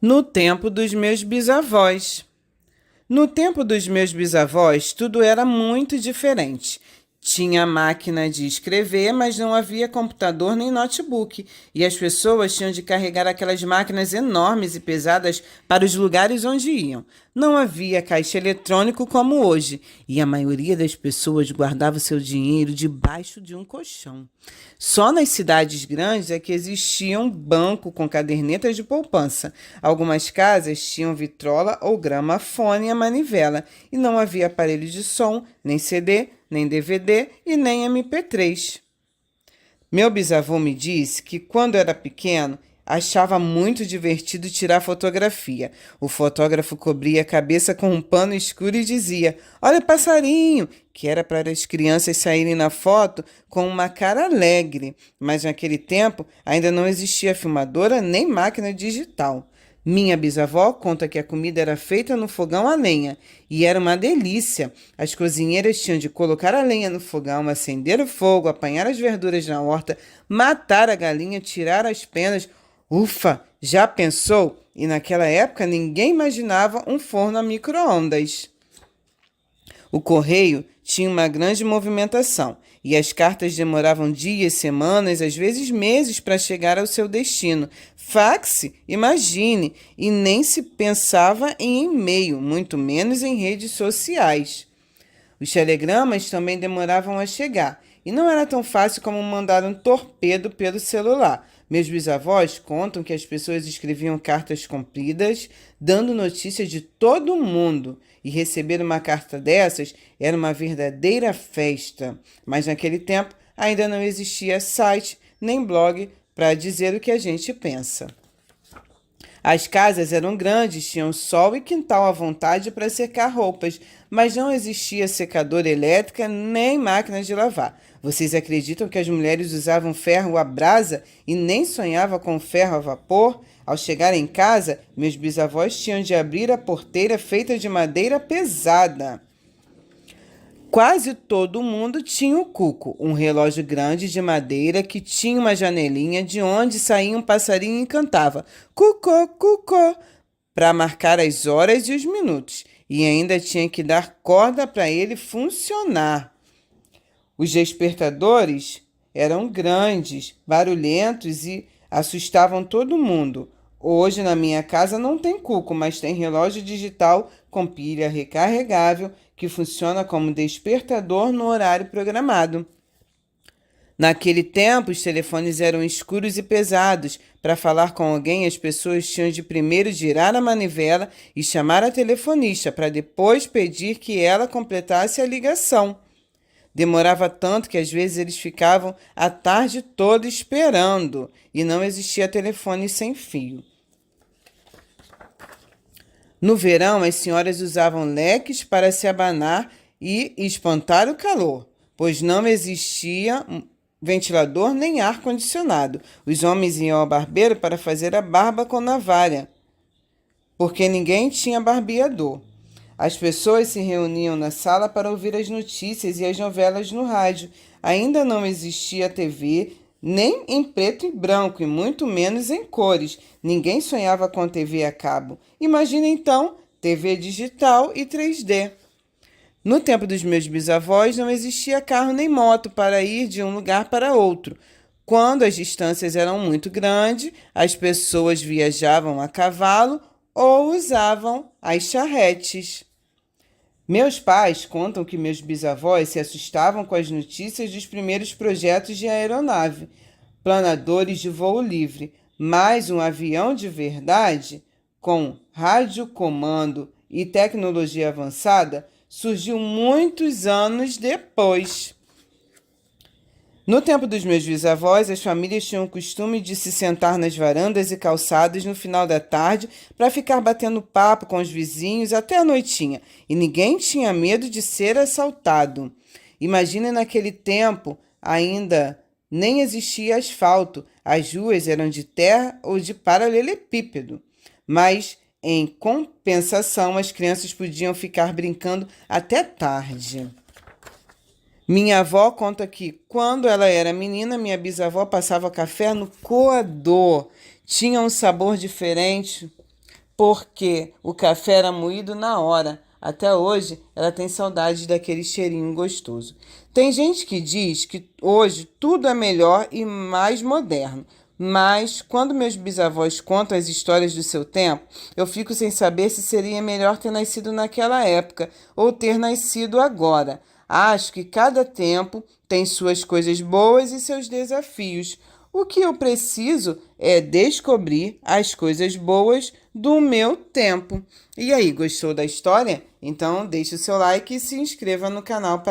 No tempo dos meus bisavós. No tempo dos meus bisavós, tudo era muito diferente. Tinha máquina de escrever, mas não havia computador nem notebook, e as pessoas tinham de carregar aquelas máquinas enormes e pesadas para os lugares onde iam. Não havia caixa eletrônico como hoje, e a maioria das pessoas guardava seu dinheiro debaixo de um colchão. Só nas cidades grandes é que existia um banco com cadernetas de poupança. Algumas casas tinham vitrola ou gramafone à manivela, e não havia aparelho de som, nem CD, nem DVD e nem MP3. Meu bisavô me disse que quando era pequeno achava muito divertido tirar fotografia. O fotógrafo cobria a cabeça com um pano escuro e dizia: "Olha o passarinho", que era para as crianças saírem na foto com uma cara alegre. Mas naquele tempo ainda não existia filmadora nem máquina digital. Minha bisavó conta que a comida era feita no fogão a lenha e era uma delícia. As cozinheiras tinham de colocar a lenha no fogão, acender o fogo, apanhar as verduras na horta, matar a galinha, tirar as penas. Ufa, já pensou? E naquela época ninguém imaginava um forno a micro-ondas. O correio tinha uma grande movimentação e as cartas demoravam dias, semanas, às vezes meses para chegar ao seu destino. Fax, imagine, e nem se pensava em e-mail, muito menos em redes sociais. Os telegramas também demoravam a chegar, e não era tão fácil como mandar um torpedo pelo celular. Meus bisavós contam que as pessoas escreviam cartas compridas, dando notícias de todo o mundo, e receber uma carta dessas era uma verdadeira festa. Mas naquele tempo ainda não existia site nem blog para dizer o que a gente pensa. As casas eram grandes, tinham sol e quintal à vontade para secar roupas, mas não existia secadora elétrica nem máquina de lavar. Vocês acreditam que as mulheres usavam ferro à brasa e nem sonhavam com ferro a vapor? Ao chegar em casa, meus bisavós tinham de abrir a porteira feita de madeira pesada. Quase todo mundo tinha o cuco, um relógio grande de madeira que tinha uma janelinha de onde saía um passarinho e cantava "cucô, cucô", para marcar as horas e os minutos. E ainda tinha que dar corda para ele funcionar. Os despertadores eram grandes, barulhentos e assustavam todo mundo. Hoje na minha casa não tem cuco, mas tem relógio digital com pilha recarregável que funciona como despertador no horário programado. Naquele tempo, os telefones eram escuros e pesados. Para falar com alguém, as pessoas tinham de primeiro girar a manivela e chamar a telefonista, para depois pedir que ela completasse a ligação. Demorava tanto que às vezes eles ficavam a tarde toda esperando e não existia telefone sem fio. No verão, as senhoras usavam leques para se abanar e espantar o calor, pois não existia ventilador nem ar-condicionado. Os homens iam ao barbeiro para fazer a barba com navalha, porque ninguém tinha barbeador. As pessoas se reuniam na sala para ouvir as notícias e as novelas no rádio. Ainda não existia TV, nem em preto e branco, e muito menos em cores. Ninguém sonhava com TV a cabo. Imagina então TV digital e 3D. No tempo dos meus bisavós não existia carro nem moto para ir de um lugar para outro. Quando as distâncias eram muito grandes, as pessoas viajavam a cavalo ou usavam as charretes. Meus pais contam que meus bisavós se assustavam com as notícias dos primeiros projetos de aeronave, planadores de voo livre, mas um avião de verdade, com radiocomando e tecnologia avançada, surgiu muitos anos depois. No tempo dos meus bisavós, as famílias tinham o costume de se sentar nas varandas e calçadas no final da tarde para ficar batendo papo com os vizinhos até a noitinha, e ninguém tinha medo de ser assaltado. Imagine naquele tempo, ainda nem existia asfalto, as ruas eram de terra ou de paralelepípedo, mas em compensação as crianças podiam ficar brincando até tarde. Minha avó conta que, quando ela era menina, minha bisavó passava café no coador. Tinha um sabor diferente. porque o café era moído na hora. Até hoje, ela tem saudade daquele cheirinho gostoso. Tem gente que diz que hoje tudo é melhor e mais moderno. Mas, quando meus bisavós contam as histórias do seu tempo, eu fico sem saber se seria melhor ter nascido naquela época ou ter nascido agora. Acho que cada tempo tem suas coisas boas e seus desafios. O que eu preciso é descobrir as coisas boas do meu tempo. E aí, gostou da história? Então deixe o seu like e se inscreva no canal para